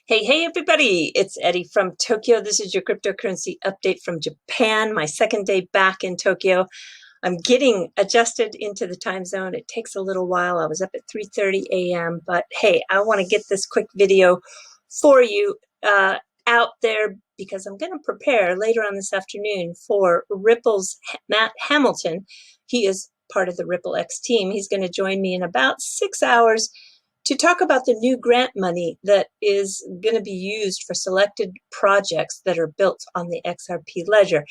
Hey, everybody. It's Eddie from Tokyo. This is your cryptocurrency update from Japan, my second day back in Tokyo. I'm getting adjusted into the time zone. It takes a little while. I was up at 3:30 a.m., but hey, I want to get this quick video for you out there because I'm going to prepare later on this afternoon for Ripple's Matt Hamilton. He is part of the Ripple X team. He's going to join me in about 6 hours to talk about the new grant money that is going to be used for selected projects that are built on the XRP ledger.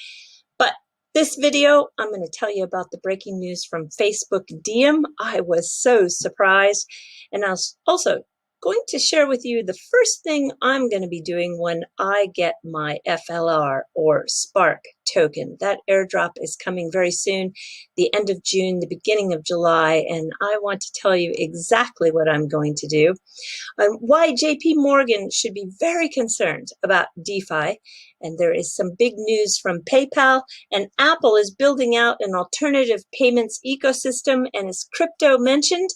But this video, I'm going to tell you about the breaking news from Facebook Diem. I was so surprised. And I was also going to share with you the first thing I'm going to be doing when I get my FLR or Spark token. That airdrop is coming very soon, the end of June, the beginning of July, and I want to tell you exactly what I'm going to do. Why JP Morgan should be very concerned about DeFi. And there is some big news from PayPal, and Apple is building out an alternative payments ecosystem. And is crypto mentioned?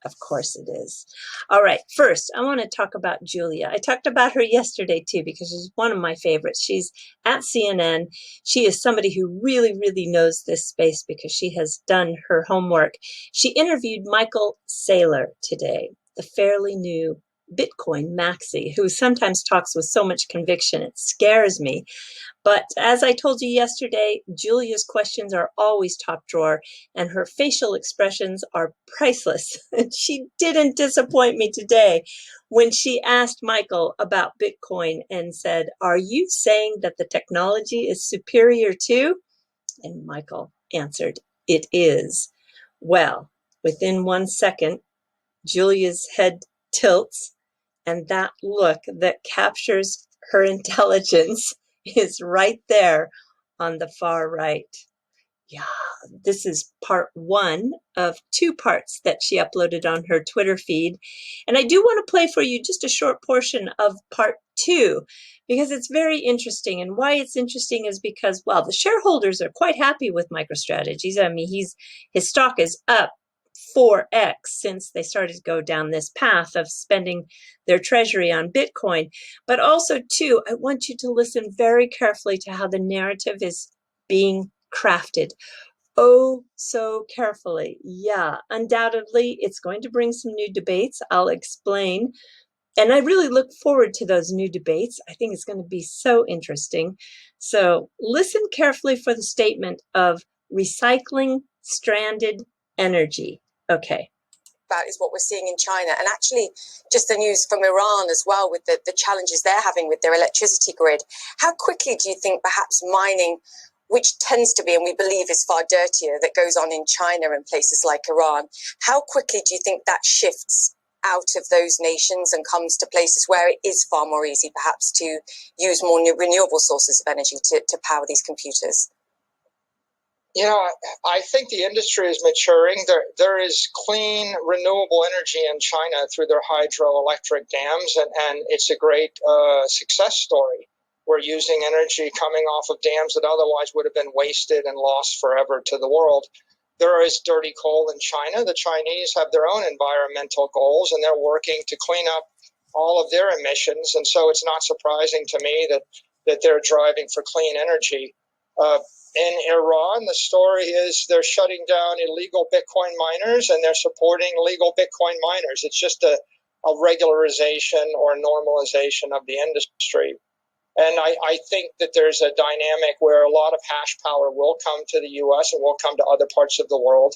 Of course it is. All right, first, I want to talk about Julia. I talked about her yesterday, too, because she's one of my favorites. She's at CNN. She is somebody who really, really knows this space because she has done her homework. She interviewed Michael Saylor today, the fairly new Bitcoin Maxi, who sometimes talks with so much conviction, it scares me. But as I told you yesterday, Julia's questions are always top drawer, and her facial expressions are priceless. She didn't disappoint me today when she asked Michael about Bitcoin and said, "Are you saying that the technology is superior to?" And Michael answered, "It is." Well, within 1 second, Julia's head tilts, and that look that captures her intelligence is right there on the far right. Yeah, this is part one of two parts that she uploaded on her Twitter feed. And I do want to play for you just a short portion of part two because it's very interesting. And why it's interesting is because, well, the shareholders are quite happy with MicroStrategies. I mean, his stock is up 4x since they started to go down this path of spending their treasury on Bitcoin. But also, too, I want you to listen very carefully to how the narrative is being crafted. Oh, so carefully. Yeah, undoubtedly, it's going to bring some new debates. I'll explain. And I really look forward to those new debates. I think it's going to be so interesting. So listen carefully for the statement of recycling stranded energy. Okay. About is what we're seeing in China, and actually just the news from Iran as well with the challenges they're having with their electricity grid. How quickly do you think perhaps mining, which tends to be, and we believe is far dirtier, that goes on in China and places like Iran, how quickly do you think that shifts out of those nations and comes to places where it is far more easy perhaps to use more renewable sources of energy to power these computers? You know, I think the industry is maturing. There is clean, renewable energy in China through their hydroelectric dams, and it's a great success story. We're using energy coming off of dams that otherwise would have been wasted and lost forever to the world. There is dirty coal in China. The Chinese have their own environmental goals, and they're working to clean up all of their emissions. And so it's not surprising to me that they're driving for clean energy. In Iran, the story is they're shutting down illegal Bitcoin miners and they're supporting legal Bitcoin miners. It's just a regularization or normalization of the industry. And I think that there's a dynamic where a lot of hash power will come to the U.S. and will come to other parts of the world.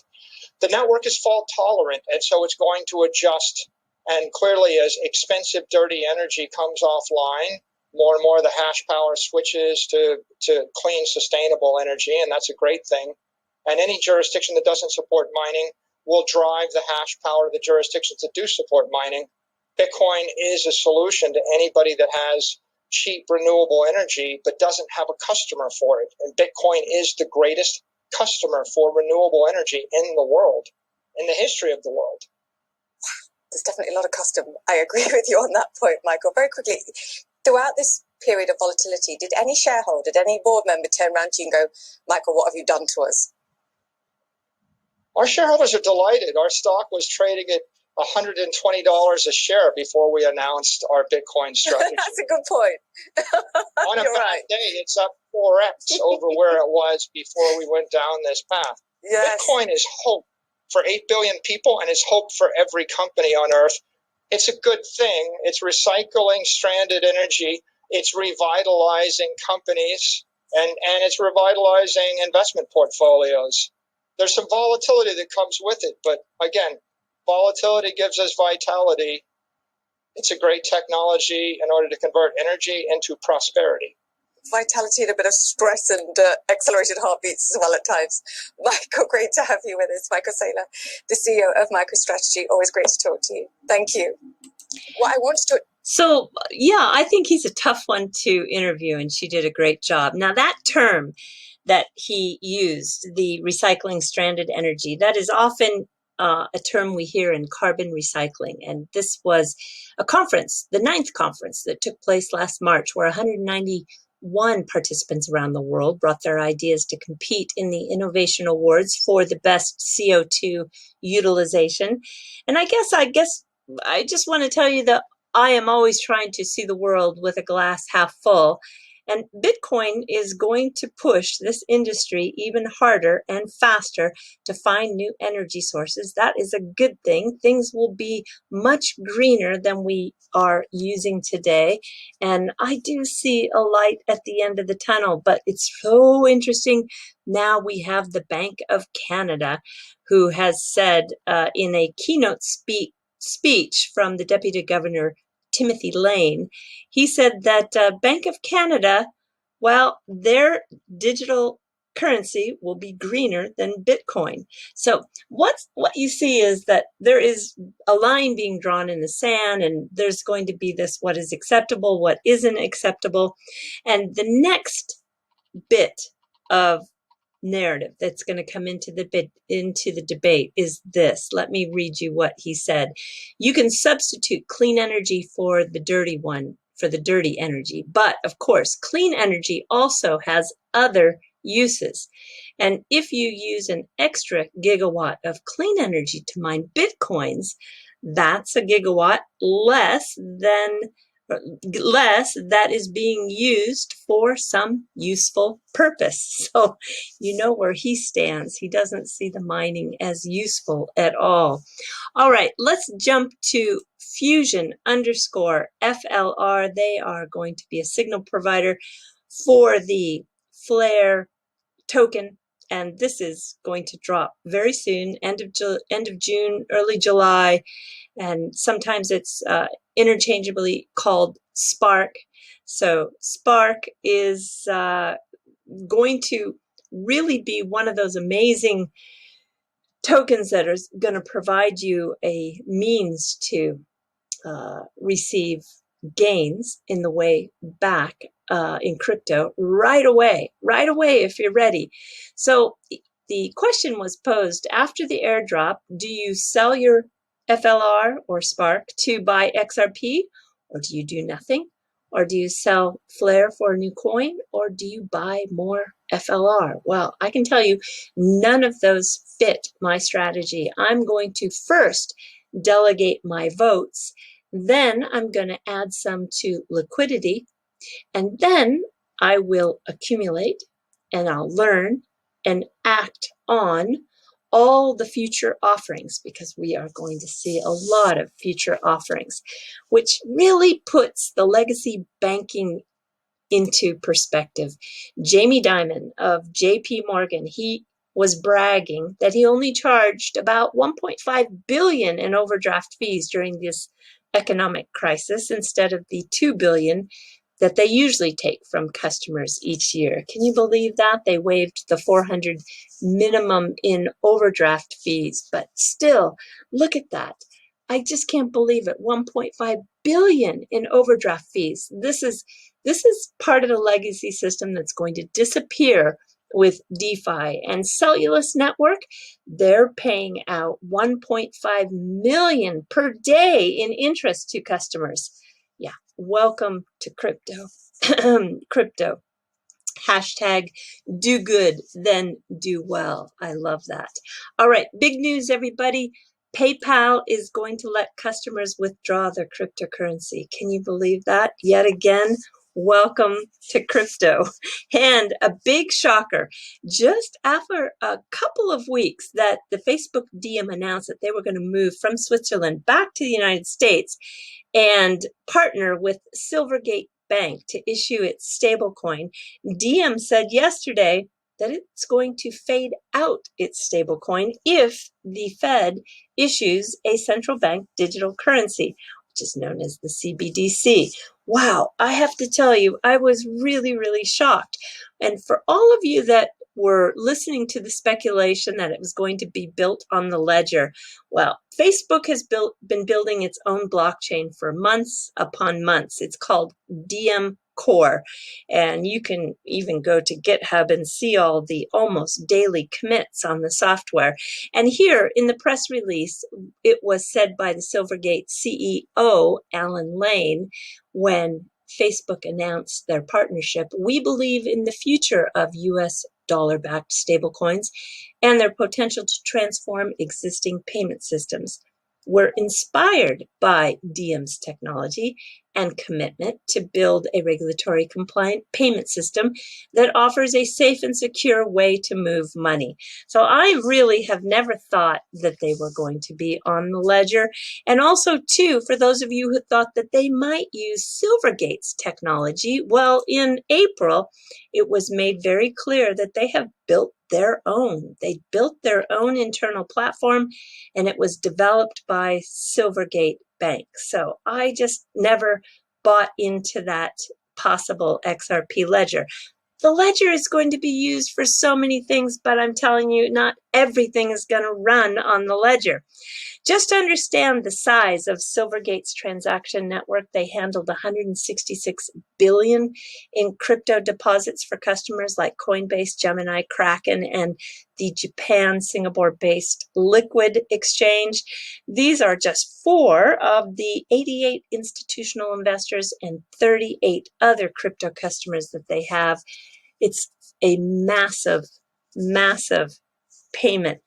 The network is fault tolerant, and so it's going to adjust. And clearly, as expensive, dirty energy comes offline, more and more of the hash power switches to clean, sustainable energy, and that's a great thing. And any jurisdiction that doesn't support mining will drive the hash power of the jurisdictions that do support mining. Bitcoin is a solution to anybody that has cheap, renewable energy but doesn't have a customer for it. And Bitcoin is the greatest customer for renewable energy in the world, in the history of the world. There's definitely a lot of custom. I agree with you on that point, Michael. Very quickly, throughout this period of volatility, did any shareholder, did any board member turn around to you and go, "Michael, what have you done to us?" Our shareholders are delighted. Our stock was trading at $120 a share before we announced our Bitcoin strategy. That's a good point. On a You're bad right. day, it's up 4x over where it was before we went down this path. Yes. Bitcoin is hope for 8 billion people, and it's hope for every company on earth. It's a good thing. It's recycling stranded energy. It's revitalizing companies, and it's revitalizing investment portfolios. There's some volatility that comes with it, but again, volatility gives us vitality. It's a great technology in order to convert energy into prosperity. Vitality and a bit of stress and accelerated heartbeats as well at times. Michael, great to have you with us. Michael Saylor, the CEO of MicroStrategy. Always great to talk to you. Thank you. What I wanted to... So, yeah, I think he's a tough one to interview, and she did a great job. Now, that term that he used, the recycling stranded energy, that is often a term we hear in carbon recycling. And this was a conference, the 9th conference that took place last March, where 191 participants around the world brought their ideas to compete in the Innovation Awards for the best CO2 utilization. And I guess I just want to tell you that I am always trying to see the world with a glass half full. And Bitcoin is going to push this industry even harder and faster to find new energy sources. That is a good thing. Things will be much greener than we are using today. And I do see a light at the end of the tunnel, but it's so interesting. Now we have the Bank of Canada, who has said in a keynote speech from the Deputy Governor, Timothy Lane, he said that Bank of Canada, well, their digital currency will be greener than Bitcoin. So what you see is that there is a line being drawn in the sand, and there's going to be this what is acceptable, what isn't acceptable. And the next bit of narrative that's going to come into the debate is this. Let me read you what he said. You can substitute clean energy for the dirty energy, but of course clean energy also has other uses. And if you use an extra gigawatt of clean energy to mine Bitcoins, that's a gigawatt less that is being used for some useful purpose. So you know where he stands. He doesn't see the mining as useful at all. All right, let's jump to Fusion_FLR. They are going to be a signal provider for the Flare token, and this is going to drop very soon, end of June, early July. And sometimes it's interchangeably called Spark. So Spark is going to really be one of those amazing tokens that is going to provide you a means to receive gains in the way back in crypto right away if you're ready. So the question was posed after the airdrop: do you sell your FLR or Spark to buy XRP, or do you do nothing? Or do you sell Flare for a new coin, or do you buy more FLR? Well, I can tell you none of those fit my strategy. I'm going to first delegate my votes, then I'm going to add some to liquidity, and then I will accumulate and I'll learn and act on all the future offerings, because we are going to see a lot of future offerings, which really puts the legacy banking into perspective. Jamie Dimon of JP Morgan, he was bragging that he only charged about 1.5 billion in overdraft fees during this economic crisis instead of the 2 billion that they usually take from customers each year. Can you believe that? They waived the 400 minimum in overdraft fees, but still, look at that. I just can't believe it. 1.5 billion in overdraft fees. This is part of the legacy system that's going to disappear with DeFi. And Cellulus Network, they're paying out 1.5 million per day in interest to customers. Yeah, welcome to crypto. Crypto. Hashtag do good, then do well. I love that. All right, big news, everybody. PayPal is going to let customers withdraw their cryptocurrency. Can you believe that? Yet again, welcome to crypto. And a big shocker, just after a couple of weeks that the Facebook DM announced that they were going to move from Switzerland back to the United States and partner with Silvergate Bank to issue its stablecoin, DM said yesterday that it's going to fade out its stablecoin if the Fed issues a central bank digital currency, which is known as the CBDC. Wow, I have to tell you, I was really, really shocked. And for all of you that were listening to the speculation that it was going to be built on the ledger, well, Facebook has been building its own blockchain for months upon months. It's called DM Core, and you can even go to GitHub and see all the almost daily commits on the software. And here in the press release, it was said by the Silvergate CEO, Alan Lane, when Facebook announced their partnership, "We believe in the future of US dollar-backed stablecoins and their potential to transform existing payment systems. We're inspired by DM's technology and commitment to build a regulatory compliant payment system that offers a safe and secure way to move money." So I really have never thought that they were going to be on the ledger. And also, too, for those of you who thought that they might use Silvergate's technology, well, in April, it was made very clear that they have built their own. They built their own internal platform, and it was developed by Silvergate Bank. So I just never bought into that possible XRP ledger. The ledger is going to be used for so many things, but I'm telling you, not everything is going to run on the ledger. Just to understand the size of Silvergate's transaction network, they handled 166 billion in crypto deposits for customers like Coinbase, Gemini, Kraken, and the Japan, Singapore-based Liquid exchange. These are just 4 of the 88 institutional investors and 38 other crypto customers that they have. It's a massive, massive payment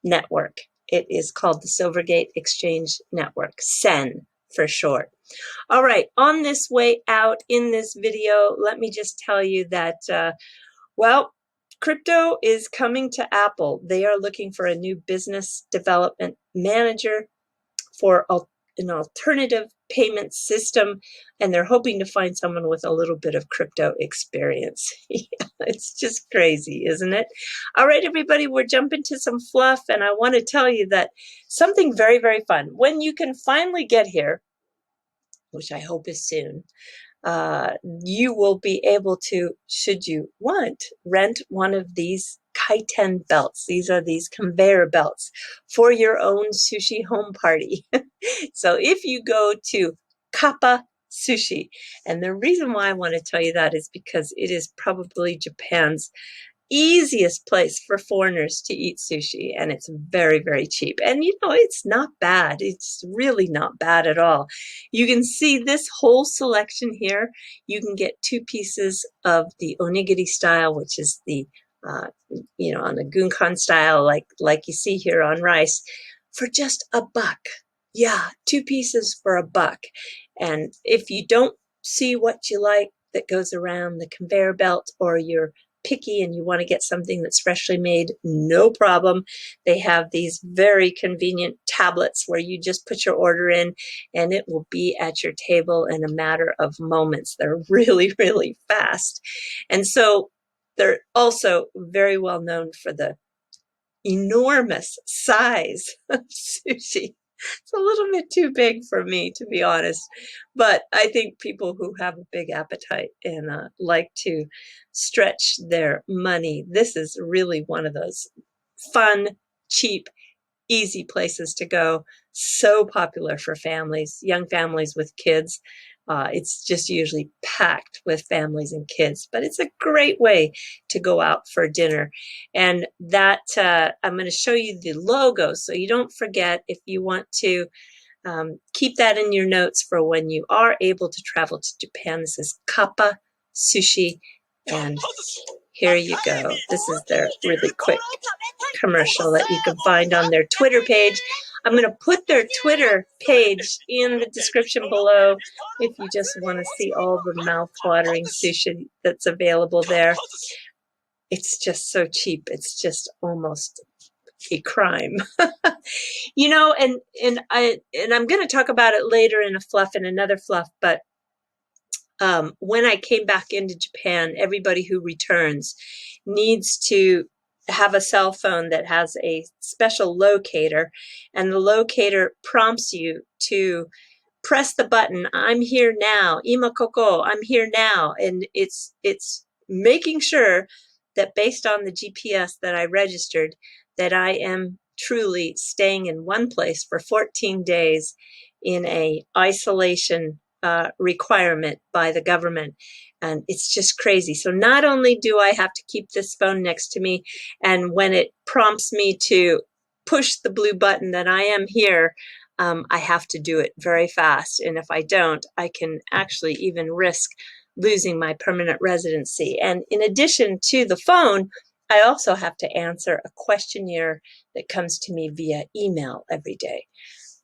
network. It is called the Silvergate Exchange Network, SEN for short. All right, on this way out in this video, let me just tell you that, well, crypto is coming to Apple. They are looking for a new business development manager for an alternative payment system, and they're hoping to find someone with a little bit of crypto experience. Yeah, it's just crazy, isn't it? All right, everybody, we're jumping to some fluff, and I want to tell you that something very, very fun. When you can finally get here, which I hope is soon, you will be able to, should you want, rent one of these kaiten belts. These are these conveyor belts for your own sushi home party. So if you go to Kappa Sushi, and the reason why I want to tell you that is because it is probably Japan's easiest place for foreigners to eat sushi, and it's very, very cheap. And you know, it's not bad. It's really not bad at all. You can see this whole selection here. You can get 2 pieces of the onigiri style, which is the you know, on the gunkan style, like you see here on rice, for just $1. Yeah, 2 pieces for $1. And if you don't see what you like that goes around the conveyor belt, or you're picky and you want to get something that's freshly made, no problem. They have these very convenient tablets where you just put your order in and it will be at your table in a matter of moments. They're really, really fast. And so they're also very well known for the enormous size of sushi. It's a little bit too big for me, to be honest. But I think people who have a big appetite and like to stretch their money, this is really one of those fun, cheap, easy places to go. So popular for families, young families with kids. It's just usually packed with families and kids, but it's a great way to go out for dinner. And that I'm going to show you the logo so you don't forget. If you want to keep that in your notes for when you are able to travel to Japan. This is Kappa Sushi, and Here you go. This is their really quick commercial that you can find on their Twitter page. I'm going to put their Twitter page in the description below if you just want to see all the mouth-watering sushi that's available there. It's just so cheap. It's just almost a crime. You know, and I'm going to talk about it later in a fluff and another fluff, but when I came back into Japan, everybody who returns needs to have a cell phone that has a special locator, and the locator prompts you to press the button, I'm here now, ima koko, I'm here now, and it's making sure that based on the GPS that I registered, that I am truly staying in one place for 14 days in a isolation requirement by the government. And it's just crazy. So not only do I have to keep this phone next to me, and when it prompts me to push the blue button that I am here, I have to do it very fast. And if I don't, I can actually even risk losing my permanent residency. And in addition to the phone, I also have to answer a questionnaire that comes to me via email every day.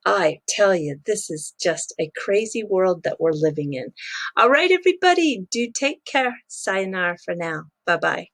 I tell you, this is just a crazy world that we're living in. All right, everybody, do take care. Sayonara for now. Bye-bye.